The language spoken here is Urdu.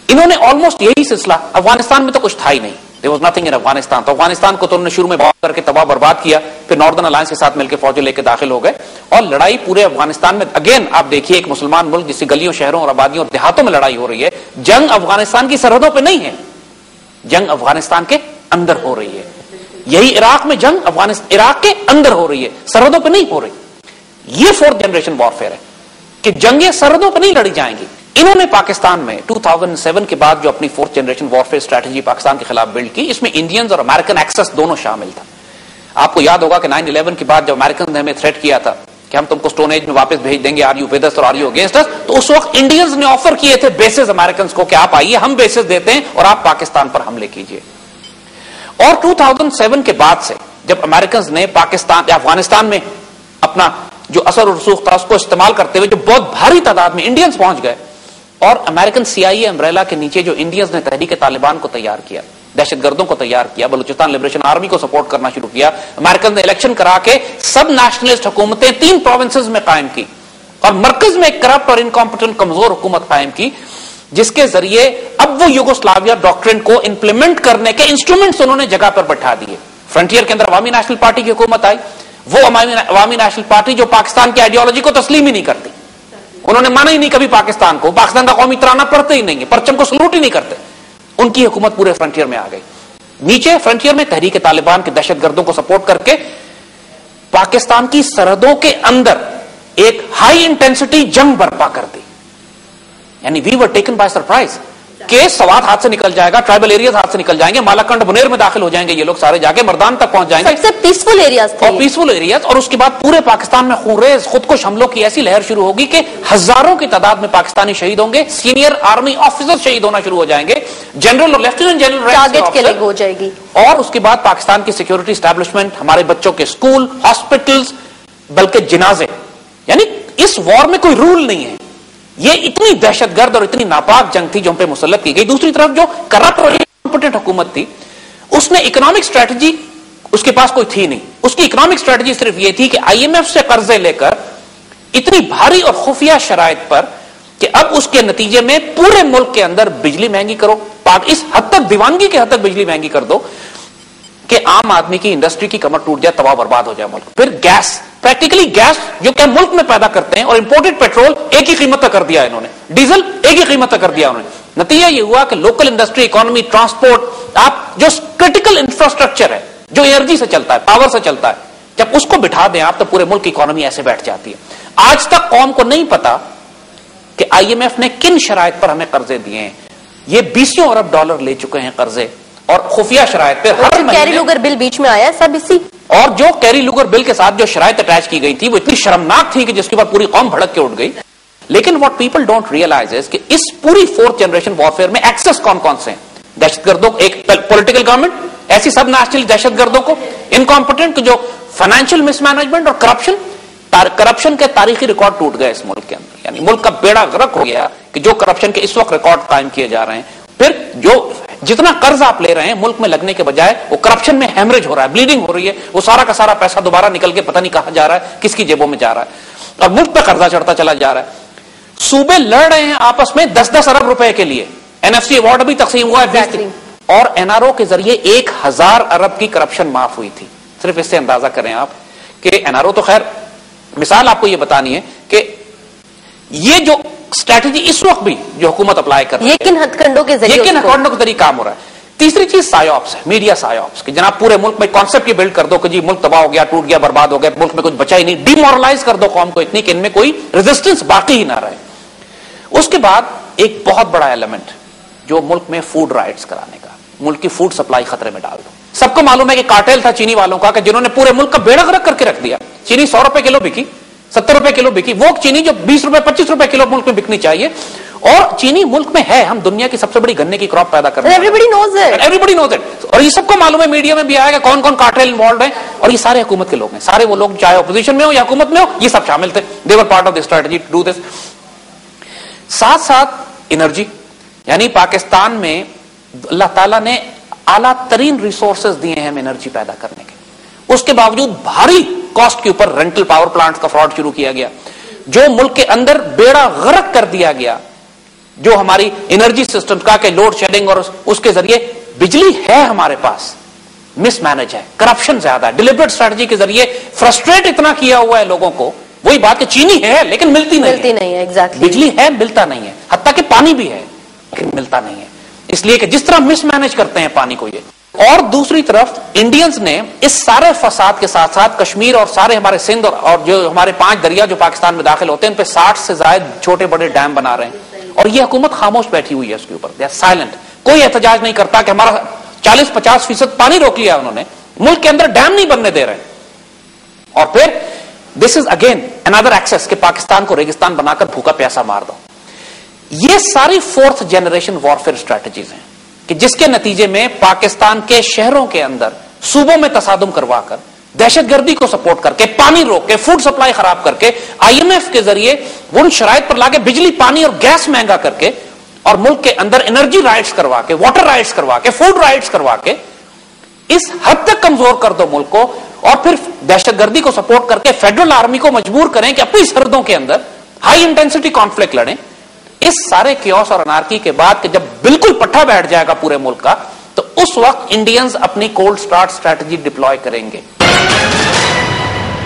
انہوں نے آلموسٹ یہی سلسلہ، افغانستان میں تو کچھ تھا ہی نہیں، there was nothing in Afghanistan, تو افغانستان کو تو انہوں نے شروع میں بات کر کے تباہ برباد کیا، پھر ناردرن الائنس کے ساتھ مل کے فوجیں لے کے داخل ہو گئے، اور لڑائی پورے افغانستان میں، اگین آپ دیکھیے ایک مسلمان ملک جس سے گلیوں شہروں اور آبادیوں اور دیہاتوں میں لڑائی ہو رہی ہے، جنگ افغانستان کی سرحدوں پہ نہیں ہے، جنگ افغانستان کے اندر ہو رہی ہے. یہی عراق میں جنگ عراق کے اندر ہو رہی ہے، سرحدوں پہ نہیں ہو رہی. یہ فورتھ جنریشن وارفیئر ہے کہ جنگیں سرحدوں پہ نہیں لڑی جائیں گی. انہوں نے پاکستان میں 2007 کے بعد جو اپنی fourth generation warfare strategy Pakistan کے خلاف بلڈ کی، اس میں انڈینز اور امریکن ایکسس دونوں شامل تھا. آپ کو یاد ہوگا کہ 9/11 کے بعد جب امریکن نے ہمیں تھریٹ کیا تھا کہ ہم تم کو اسٹون ایج میں واپس بھیج دیں گے، آر یو ود اس اور آر یو اگینسٹ اس، تو اس وقت انڈینز نے آفر کیے تھے بیسز امریکنز کو کہ آپ آئیے، ہم بیسز دیتے ہیں اور آپ پاکستان پر حملے کیجیے. اور 2007 کے بعد سے جب امریکنز نے پاکستان یا افغانستان میں اپنا جو اثر و رسوخ تھا اس کو استعمال کرتے ہوئے جو بہت بھاری تعداد میں انڈینز پہنچ گئے، اور امریکن CIA امبریلا کے نیچے جو انڈینز نے تحریک طالبان کو تیار کیا، دہشت گردوں کو تیار کیا، بلوچستان لبریشن آرمی کو سپورٹ کرنا شروع کیا، امریکن نے الیکشن کرا کے سب نیشنلسٹ حکومتیں 3 پروونسز میں قائم کی، اور مرکز میں ایک کرپٹ اور انکمپٹنٹ کمزور حکومت قائم کی، جس کے ذریعے اب وہ یوگوسلاویا ڈاکٹرن کو امپلیمنٹ کرنے کے انسٹرومنٹس انہوں نے جگہ پر بٹھا دیے. فرنٹیئر کے اندر عوامی نیشنل پارٹی کی حکومت آئی، وہ عوامی نیشنل پارٹی جو پاکستان کی آئیڈیالوجی کو تسلیم ہی نہیں کرتی، انہوں نے مانا ہی نہیں کبھی پاکستان کو، پاکستان کا قومی ترانہ پڑھتے ہی نہیں ہے، پرچم کو سلوٹ ہی نہیں کرتے، ان کی حکومت پورے فرنٹیئر میں آ گئی. نیچے فرنٹیئر میں تحریک طالبان کے دہشت گردوں کو سپورٹ کر کے پاکستان کی سرحدوں کے اندر ایک ہائی انٹینسٹی جنگ برپا کر دی. یعنی وی ور ٹیکن بائی سرپرائز کہ سوات ہاتھ سے نکل جائے گا، ٹرائبل ایریاز ہاتھ سے نکل جائیں گے، مالاکنڈ بنیر میں داخل ہو جائیں گے یہ لوگ سارے، جا کے مردان تک پہنچ جائیں گے، سب سے پیسفل ایریاز تھے، اور پیسفل ایریاز. اور اس کے بعد پورے پاکستان میں خونریز خودکش حملوں کی ایسی لہر شروع ہوگی کہ ہزاروں کی تعداد میں پاکستانی شہید ہوں گے، سینئر آرمی آفیسر شہید ہونا شروع ہو جائیں گے، جنرل اور لیفٹیننٹ جنرل ٹارگٹ کلنگ ہو جائے گی. اور اس کے بعد پاکستان کی سیکورٹی اسٹیبلشمنٹ، ہمارے بچوں کے اسکول، ہاسپٹلز، بلکہ جنازے. یعنی اس وار میں کوئی رول نہیں ہے. یہ اتنی دہشت گرد اور اتنی ناپاک جنگ تھی جو ہم پہ مسلط کی گئی. دوسری طرف جو کرپٹ اور انکمپٹنٹ حکومت تھی، اس نے اکنامک اسٹریٹجی اس کے پاس کوئی تھی نہیں. اس کی اکنامک اسٹریٹجی صرف یہ تھی کہ IMF سے قرضے لے کر اتنی بھاری اور خفیہ شرائط پر کہ اب اس کے نتیجے میں پورے ملک کے اندر بجلی مہنگی کرو، اس حد تک دیوانگی کے حد تک بجلی مہنگی کر دو کہ عام آدمی کی انڈسٹری کی کمر ٹوٹ جائے، تباہ برباد ہو جائے ملک. پھر گیس، پریکٹیکلی گیس جو کہ ملک میں پیدا کرتے ہیں، اور امپورٹڈ پیٹرول ایک ہی قیمت تک کر دیا انہوں نے، ڈیزل ایک ہی قیمت تک کر دیا انہوں نے. نتیجہ یہ ہوا کہ لوکل انڈسٹری، اکانومی، ٹرانسپورٹ، آپ جو کرٹیکل انفراسٹرکچر ہے جو انرجی سے چلتا ہے، پاور سے چلتا ہے، جب اس کو بٹھا دیں آپ تو پورے ملک کی اکانومی ایسے بیٹھ جاتی ہے. آج تک قوم کو نہیں پتا کہ IMF نے کن شرائط پر ہمیں قرضے دیے ہیں. یہ $20 ارب لے چکے ہیں قرضے، اور خفیہ شرائط پہ ہر کیری لوگر بل بیچ میں آیا سب اسی. اور جو کیری لوگر بل کے ساتھ جو شرائط اٹیچ کی گئی تھی وہ اتنی شرمناک تھی کہ جس کے بعد پوری قوم بھڑک کے اٹھ گئی. لیکن واٹ پیپل ڈونٹ ریئلائز از کہ اس پوری فورتھ جنریشن وارفیئر میں ایکسس کون کون سے ہیں. دہشت گردوں، ایک پولیٹیکل گورنمنٹ، ایسی سب نیشنل دہشت گردوں کو، انکمپٹنٹ جو فائنینشیل مس مینجمنٹ اور کرپشن کے تاریخی ریکارڈ ٹوٹ گئے اس ملک کے اندر. یعنی ملک کا بیڑا غرق ہو گیا کہ جو کرپشن کے اس وقت ریکارڈ قائم کیے جا رہے ہیں. پھر جو جتنا قرض آپ لے رہے ہیں ملک میں لگنے کے بجائے وہ کرپشن میں ہیمریج ہو رہا ہے، بلیڈنگ ہو رہی ہے، وہ سارا کا سارا پیسہ دوبارہ نکل کے پتہ نہیں کہاں جا رہا ہے، کس کی جیبوں میں جا رہا ہے، اور ملک پہ قرضہ چڑھتا چلا جا رہا ہے. صوبے لڑ رہے ہیں آپس میں 10-10 ارب روپے کے لیے. NFC ایوارڈ ابھی تقسیم ہوا ہے، اور NRO کے ذریعے 1000 ارب کی کرپشن معاف ہوئی تھی. صرف اس سے اندازہ کریں آپ کہ NRO تو خیر مثال آپ کو یہ بتانی ہے کہ یہ جو اسٹریٹجی اس وقت بھی جو حکومت اپلائی کر رہی ہے، کن ہتھ کنڈوں کے ذریعے کام ہو رہا ہے. تیسری چیز سائیوپس ہے، میڈیا سائیوپس، کہ جناب پورے ملک میں کانسیپٹ یہ بلڈ کر دو کہ جی ملک تباہ ہو گیا، ٹوٹ گیا، برباد ہو گیا، ملک میں کچھ بچا ہی نہیں، ڈی مورلائز کر دو قوم کو اتنی کہ ان میں کوئی ریزسٹنس باقی ہی نہ رہے. اس کے بعد ایک بہت بڑا ایلیمنٹ جو ملک میں فوڈ رائٹس کرانے کا، ملک کی فوڈ سپلائی خطرے میں ڈال دو. سب کو معلوم ہے کہ کارٹیل تھا چینی والوں کا کہ جنہوں نے پورے ملک کا بیڑا غرق کر کے رکھ دیا. چینی 100 روپے کلو بکی، 70 روپے کلو بکی، وہ چینی جو 20 روپے 25 روپے کلو ملک میں بکنی چاہیے. اور چینی ملک میں ہے، ہم دنیا کی سب سے بڑی گنے کی کراپ پیدا کرتے ہیں. Everybody knows it. اور یہ سب کو معلوم ہے، میڈیا میں بھی آئے گا کون کون کارٹیل انوالوڈ ہیں، اور یہ سارے حکومت کے لوگ ہیں. سارے وہ لوگ چاہے اپوزیشن میں ہو یا حکومت میں ہو، یہ سب شامل تھے. They were part of the strategy to do this. ساتھ ساتھ انرجی، یعنی پاکستان میں اللہ تعالیٰ نے اعلیٰ ترین ریسورسز دیے ہیں ہم انرجی پیدا کرنے کے. اس کے باوجود بھاری کاسٹ کے اوپر رینٹل پاور پلانٹ کا فراڈ شروع کیا گیا، جو ملک کے اندر بیڑا غرق کر دیا گیا جو ہماری انرجی سسٹم کا کہ لوڈ شیڈنگ اور اس کے ذریعے بجلی ہے ہمارے پاس مس مینج ہے, کرپشن زیادہ ہے, ڈیلیبریٹ اسٹریٹجی کے ذریعے فرسٹریٹ اتنا کیا ہوا ہے لوگوں کو. وہی بات کہ چینی ہے لیکن ملتی نہیں ہے, exactly. بجلی ہے ملتا نہیں ہے, حتیٰ کہ پانی بھی ہے لیکن ملتا نہیں ہے, اس لیے کہ جس طرح مس مینج کرتے ہیں پانی کو یہ. اور دوسری طرف انڈینز نے اس سارے فساد کے ساتھ ساتھ کشمیر اور سارے ہمارے سندھ اور جو ہمارے 5 دریا جو پاکستان میں داخل ہوتے ہیں ان پہ 60 سے زائد چھوٹے بڑے ڈیم بنا رہے ہیں, اور یہ حکومت خاموش بیٹھی ہوئی ہے اس کے اوپر, دے آر سائلنٹ. کوئی احتجاج نہیں کرتا کہ ہمارا 40-50% پانی روک لیا انہوں نے, ملک کے اندر ڈیم نہیں بننے دے رہے. اور پھر دس از اگین another access کہ پاکستان کو ریگستان بنا کر بھوکا پیاسا مار دو. یہ ساری 4th جنریشن وارفیئر اسٹریٹجیز ہیں کہ جس کے نتیجے میں پاکستان کے شہروں کے اندر صوبوں میں تصادم کروا کر, دہشت گردی کو سپورٹ کر کے, پانی روک کے, فوڈ سپلائی خراب کر کے, IMF کے ذریعے ان شرائط پر لا کے بجلی پانی اور گیس مہنگا کر کے, اور ملک کے اندر انرجی رائٹس کروا کے, واٹر رائٹس کروا کے, فوڈ رائٹس کروا کے اس حد تک کمزور کر دو ملک کو, اور پھر دہشت گردی کو سپورٹ کر کے فیڈرل آرمی کو مجبور کریں کہ اپنی سرحدوں کے اندر ہائی انٹینسٹی کانفلکٹ لڑیں. اس سارے کیوس اور انارکی کے بعد کہ جب بالکل پٹھا بیٹھ جائے گا پورے ملک کا, تو اس وقت انڈینز اپنی کولڈ سٹارٹ اسٹریٹجی ڈپلوائے کریں گے.